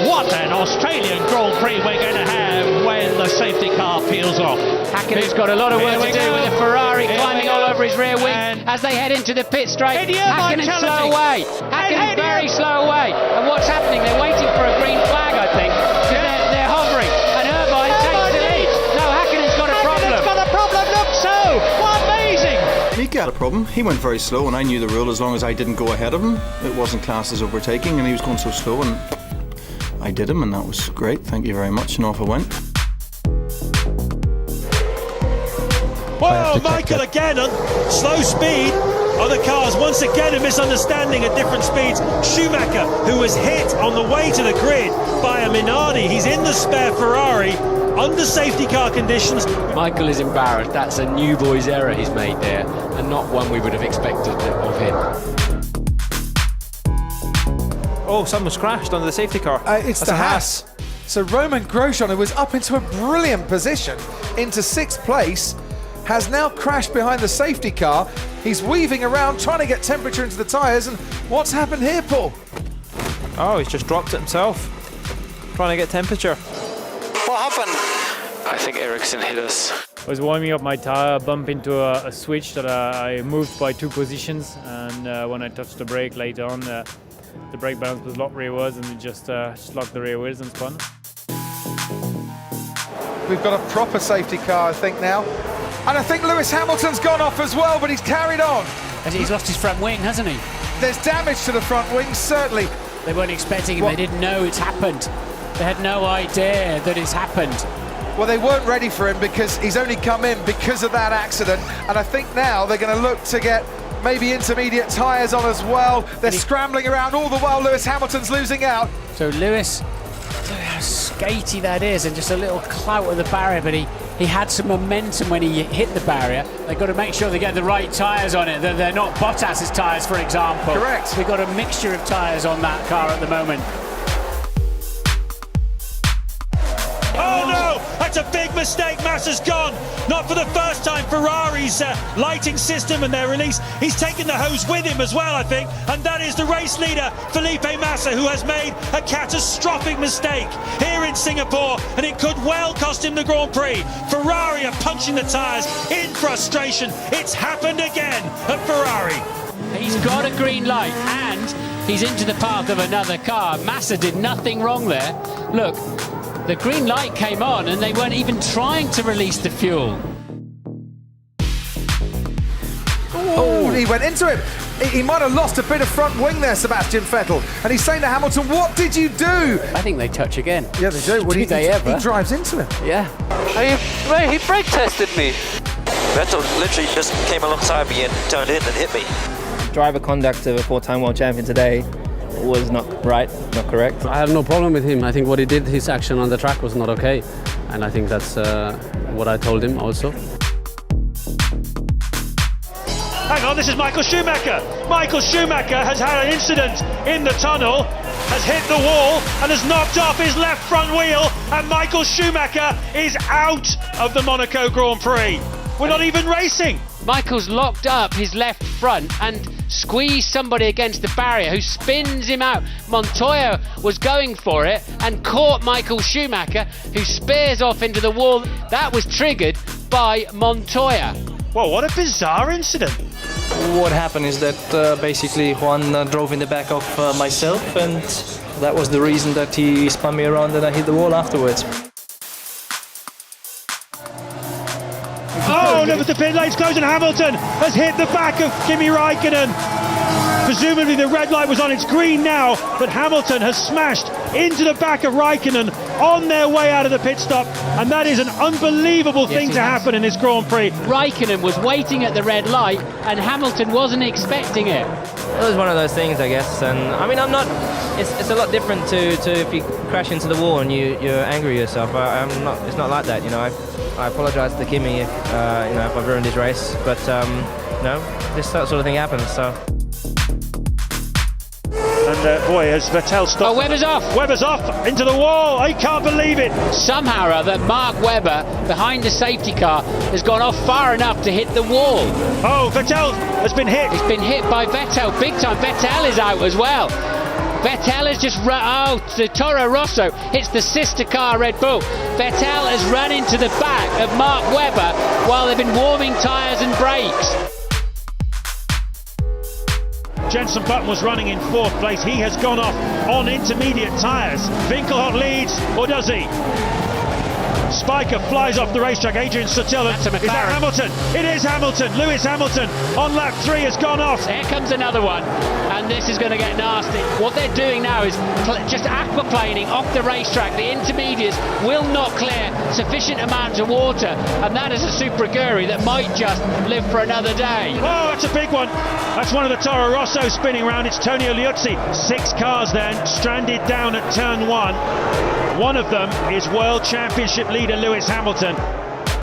What an Australian Grand Prix we're going to have when the safety car peels off. Hackinen's got a lot of work to do with the Ferrari climbing all over his rear wing as they head into the pit straight. Hackinen's slow away. Hackinen's very slow away. And what's happening? They're waiting for a green flag, I think. They're hovering. And Irvine takes the lead. No, Hackinen's got a problem. Hackinen's got a problem. Look, so amazing. He got a problem. He went very slow, and I knew the rule as long as I didn't go ahead of him. It wasn't classed as overtaking, and he was going so slow, and I did him, and that was great. Thank you very much, and off I went. Whoa, Michael again on slow speed on the cars. Once again a misunderstanding at different speeds. Schumacher, who was hit on the way to the grid by a Minardi. He's in the spare Ferrari under safety car conditions. Michael is embarrassed. That's a new boy's error he's made there, and not one we would have expected of him. Oh, someone's crashed under the safety car. It's the Haas. So Roman Grosjean, who was up into a brilliant position, into 6th place, has now crashed behind the safety car. He's weaving around, trying to get temperature into the tyres. And what's happened here, Paul? Oh, he's just dropped it himself. Trying to get temperature. What happened? I think Ericsson hit us. I was warming up my tire, bumped into a switch that I moved by 2 positions, and when I touched the brake later on, the brake balance was locked rearwards, and it just locked the rear wheels and spun. We've got a proper safety car, I think, now. And I think Lewis Hamilton's gone off as well, but he's carried on. He's lost his front wing, hasn't he? There's damage to the front wing, certainly. They weren't expecting him. They didn't know it's happened. They had no idea that it's happened. Well, they weren't ready for him because he's only come in because of that accident. And I think now they're going to look to get maybe intermediate tyres on as well. They're scrambling around all the while Lewis Hamilton's losing out. So Lewis, how skatey that is, and just a little clout of the barrier, but he had some momentum when he hit the barrier. They've got to make sure they get the right tyres on it. They're not Bottas's tyres, for example. Correct. We've got a mixture of tyres on that car at the moment. Oh no, that's a big mistake. Massa's gone. Not for the first time. Ferrari's lighting system and their release. He's taken the hose with him as well, I think. And that is the race leader, Felipe Massa, who has made a catastrophic mistake here in Singapore. And it could well cost him the Grand Prix. Ferrari are punching the tyres in frustration. It's happened again at Ferrari. He's got a green light and he's into the path of another car. Massa did nothing wrong there. Look. The green light came on and they weren't even trying to release the fuel. Oh, he went into him. He might have lost a bit of front wing there, Sebastian Vettel. And he's saying to Hamilton, what did you do? I think they touch again. Yeah, they do. Do they ever? He drives into him. Yeah. He brake tested me. Vettel literally just came alongside me and turned in and hit me. Driver conduct of a 4-time world champion today was not right, not correct. I have no problem with him. I think what he did, his action on the track was not okay. And I think that's what I told him also. Hang on, this is Michael Schumacher. Michael Schumacher has had an incident in the tunnel, has hit the wall and has knocked off his left front wheel, and Michael Schumacher is out of the Monaco Grand Prix. We're not even racing. Michael's locked up his left front and squeezed somebody against the barrier who spins him out. Montoya was going for it and caught Michael Schumacher, who spears off into the wall. That was triggered by Montoya. Well, what a bizarre incident. What happened is that basically Juan drove in the back of myself, and that was the reason that he spun me around and I hit the wall afterwards. Oh, look at the pit lane's closed and Hamilton has hit the back of Kimi Raikkonen. Presumably the red light was on, it's green now, but Hamilton has smashed into the back of Raikkonen on their way out of the pit stop, and that is an unbelievable thing to happen in this Grand Prix. Raikkonen was waiting at the red light and Hamilton wasn't expecting it. It was one of those things, I guess, and I mean, I'm not. It's a lot different to if you crash into the wall and you're angry at yourself. I'm not. It's not like that, you know. I apologise to Kimi if if I've ruined his race, but this sort of thing happens. So. And boy, has Vettel stopped. Oh, Webber's off. Webber's off into the wall. I can't believe it. Somehow or other, Mark Webber, behind the safety car, has gone off far enough to hit the wall. Oh, Vettel has been hit. He's been hit by Vettel, big time. Vettel is out as well. Vettel has just run. Oh, the Toro Rosso hits the sister car Red Bull. Vettel has run into the back of Mark Webber while they've been warming tyres and brakes. Jenson Button was running in 4th place. He has gone off on intermediate tyres. Winkelhock leads, or does he? Spiker flies off the racetrack. Adrian Sutil. Is that Hamilton? It is Hamilton. Lewis Hamilton on lap 3 has gone off. Here comes another one, and this is going to get nasty. What they're doing now is just aquaplaning off the racetrack. The intermediates will not clear sufficient amounts of water, and that is a Super Aguri that might just live for another day. Oh, that's a big one. That's one of the Toro Rosso spinning around. It's Tonio Liuzzi. 6 cars then stranded down at turn 1. One of them is World Championship leader Lewis Hamilton.